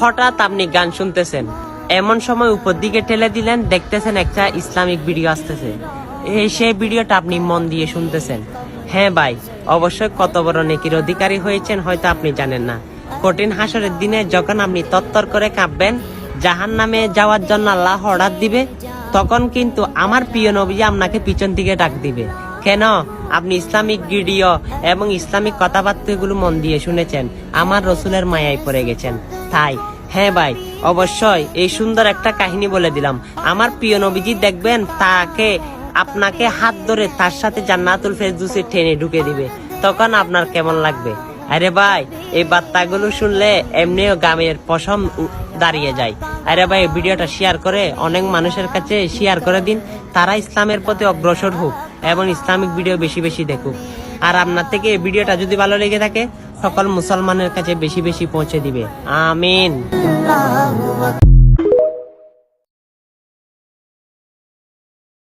হঠাৎ আপনি গান শুনতেছেন, এমন সময় উপর দিকে ঠেলে দিলেন, দেখতেছেন একটা ইসলামিক ভিডিও আসতেছে। সেই ভিডিওটা আপনি মন দিয়ে শুনতেছেন। হ্যাঁ ভাই, অবশ্যই কত বড় নেকির অধিকারী হয়েছেন হয়তো আপনি জানেন না। কঠিন হাসরের দিনে যখন আপনি তত্তর করে কাঁপবেন, জাহান্নামে যাওয়ার জন্য আল্লাহ অর্ডার দিবে, তখন কিন্তু আমার প্রিয় নবী আপনাকে পিছন দিকে ডাক দিবে। কেন? আপনি ইসলামিক ভিডিও এবং ইসলামিক কথাবার্তাগুলো মন দিয়ে শুনেছেন, আমার রসুলের মায়ায় পড়ে গেছেন। তাই হ্যাঁ ভাই, অবশ্যই এই সুন্দর একটা কাহিনী বলে দিলাম। আমার প্রিয় নবীজি দেখবেন, তাকে আপনাকে হাত ধরে তার সাথে জান্নাতুল ফেরদৌসে টেনে ঢুকে দিবে, তখন আপনার কেমন লাগবে? আরে ভাই, এই বার্তাগুলো শুনলে এমনিও গ্রামের পশম দাঁড়িয়ে যায়। আরে ভাই, ভিডিওটা শেয়ার করে অনেক মানুষের কাছে শেয়ার করে দিন, তারা ইসলামের প্রতি অগ্রসর হোক এবং ইসলামিক ভিডিও বেশি বেশি দেখুক। আর আপনার থেকে এই ভিডিওটা যদি ভালো লেগে থাকে, সকল মুসলমানের কাছে বেশি বেশি পৌঁছে দিবে। আমিন।